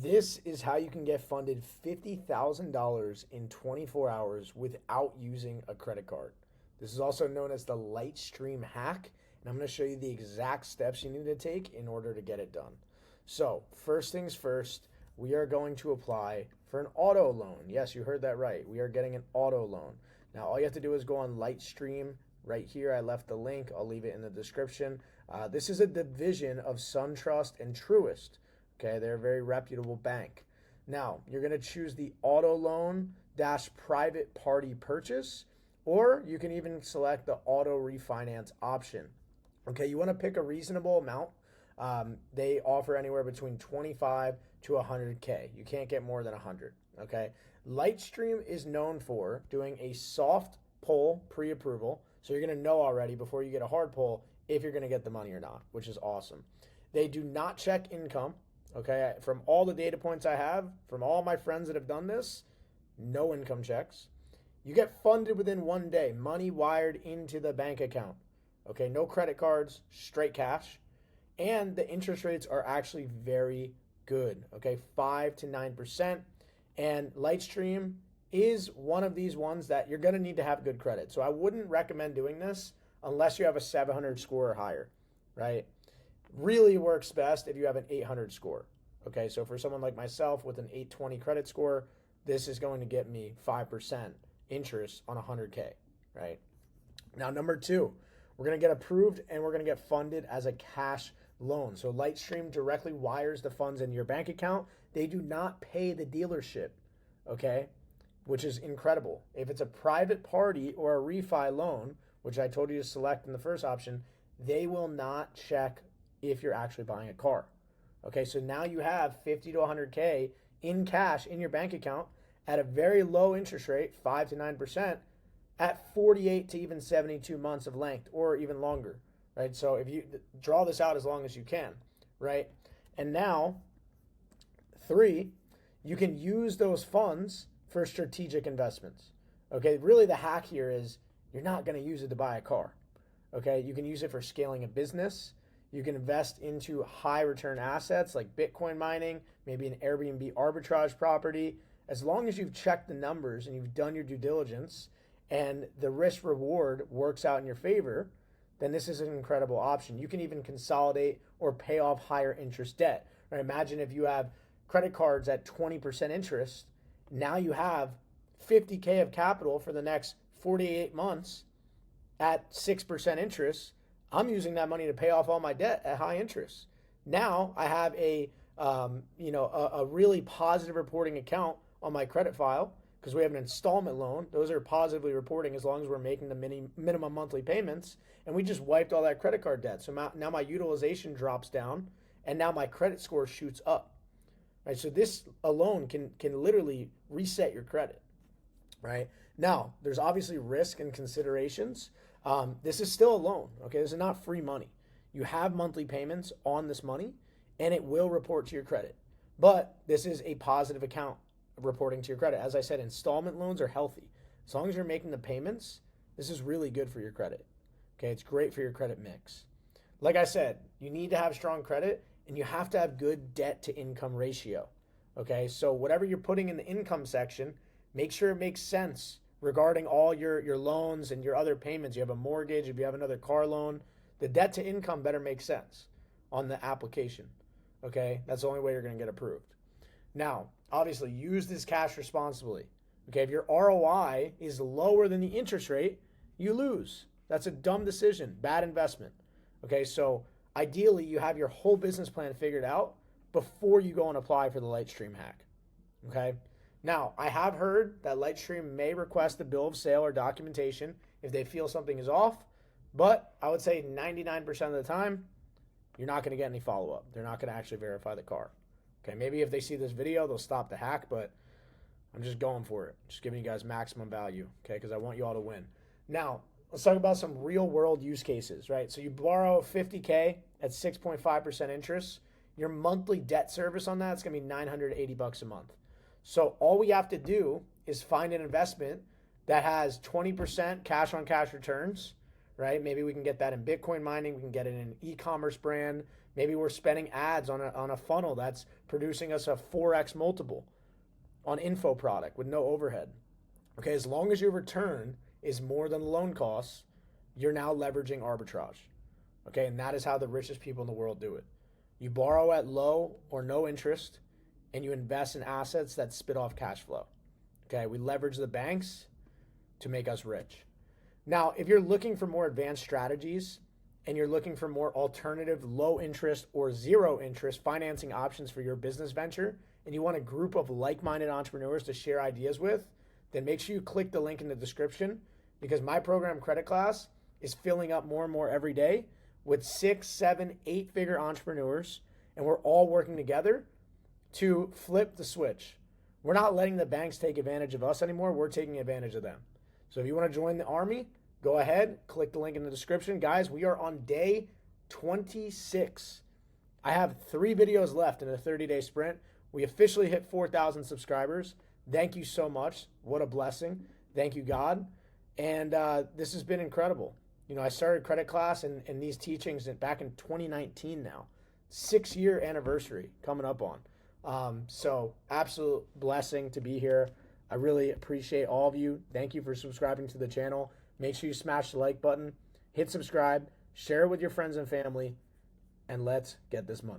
This is how you can get funded $50,000 in 24 hours without using a credit card. This is also known as the LightStream Hack, and I'm going to show you the exact steps you need to take in order to get it done. So, first things first, we are going to apply for an auto loan. Yes, you heard that right. We are getting an auto loan. Now, all you have to do is go on LightStream right here. I left the link. I'll leave it in the description. This is a division of SunTrust and Truist. Okay, they're a very reputable bank. Now, you're going to choose the auto loan dash private party purchase, or you can even select the auto refinance option. Okay, you want to pick a reasonable amount. They offer anywhere between 25 to 100K. You can't get more than 100. Okay, LightStream is known for doing a soft pull pre-approval, so you're going to know already before you get a hard pull if you're going to get the money or not, which is awesome. They do not check income. Okay, from all the data points I have, from all my friends that have done this, no income checks. You get funded within 1 day, money wired into the bank account. Okay, no credit cards, straight cash. And the interest rates are actually very good. Okay, 5 to 9%. And LightStream is one of these ones that you're going to need to have good credit. So I wouldn't recommend doing this unless you have a 700 score or higher, right? Really works best if you have an 800 score. Okay, so for someone like myself with an 820 credit score, this is going to get me 5% interest on 100K, right? Now, number two, we're going to get approved and we're going to get funded as a cash loan. So LightStream directly wires the funds into your bank account. They do not pay the dealership, okay, which is incredible. If it's a private party or a refi loan, which I told you to select in the first option, they will not check if you're actually buying a car. Okay, so now you have 50 to 100K in cash in your bank account at a very low interest rate, 5 to 9%, at 48 to even 72 months of length or even longer, right? So if you draw this out as long as you can, right? And now, three, you can use those funds for strategic investments. Okay, really the hack here is you're not going to use it to buy a car. Okay, you can use it for scaling a business. You can invest into high return assets like Bitcoin mining, maybe an Airbnb arbitrage property. As long as you've checked the numbers and you've done your due diligence and the risk reward works out in your favor, then this is an incredible option. You can even consolidate or pay off higher interest debt. Right? Imagine if you have credit cards at 20% interest, now you have 50K of capital for the next 48 months at 6% interest. I'm using that money to pay off all my debt at high interest. Now I have a really positive reporting account on my credit file because we have an installment loan. Those are positively reporting as long as we're making the minimum monthly payments. And we just wiped all that credit card debt. So now my utilization drops down and now my credit score shoots up. Right? So this alone can literally reset your credit. Right? Now, there's obviously risk and considerations. This is still a loan, okay? This is not free money. You have monthly payments on this money, and it will report to your credit. But this is a positive account reporting to your credit. As I said, installment loans are healthy. As long as you're making the payments, this is really good for your credit. Okay, it's great for your credit mix. Like I said, you need to have strong credit, and you have to have good debt to income ratio. Okay, so whatever you're putting in the income section, make sure it makes sense regarding all your loans and your other payments. You have a mortgage, if you have another car loan, the debt to income better make sense on the application. Okay, that's the only way you're going to get approved. Now, obviously, use this cash responsibly. Okay, if your ROI is lower than the interest rate, you lose. That's a dumb decision, bad investment. Okay, so ideally, you have your whole business plan figured out before you go and apply for the LightStream Hack. Okay. Now, I have heard that LightStream may request a bill of sale or documentation if they feel something is off, but I would say 99% of the time, you're not going to get any follow-up. They're not going to actually verify the car. Okay, maybe if they see this video, they'll stop the hack, but I'm just going for it. Just giving you guys maximum value, okay, because I want you all to win. Now, let's talk about some real-world use cases, right? So you borrow 50K at 6.5% interest. Your monthly debt service on that is going to be $980 a month. So all we have to do is find an investment that has 20% cash on cash returns, right? Maybe we can get that in Bitcoin mining. We can get it in an e-commerce brand. Maybe we're spending ads on a funnel that's producing us a 4x multiple on info product with no overhead. Okay, as long as your return is more than the loan costs, you're now leveraging arbitrage. Okay, and that is how the richest people in the world do it. You borrow at low or no interest, and you invest in assets that spit off cash flow. Okay, we leverage the banks to make us rich. Now, if you're looking for more advanced strategies and you're looking for more alternative low interest or zero interest financing options for your business venture, and you want a group of like-minded entrepreneurs to share ideas with, then make sure you click the link in the description, because my program Credit Class is filling up more and more every day with 6, 7, 8-figure entrepreneurs, and we're all working together to flip the switch. We're not letting the banks take advantage of us anymore. We're taking advantage of them. So if you want to join the army, go ahead, click the link in the description. Guys, we are on day 26. I have 3 videos left in a 30-day sprint. We officially hit 4,000 subscribers. Thank you so much. What a blessing. Thank you, God. And this has been incredible. You know, I started Credit Class and these teachings back in 2019 now. 6-year anniversary coming up on. So absolute blessing to be here. I really appreciate all of you. Thank you for subscribing to the channel. Make sure you smash the like button, hit subscribe, share it with your friends and family, and let's get this money.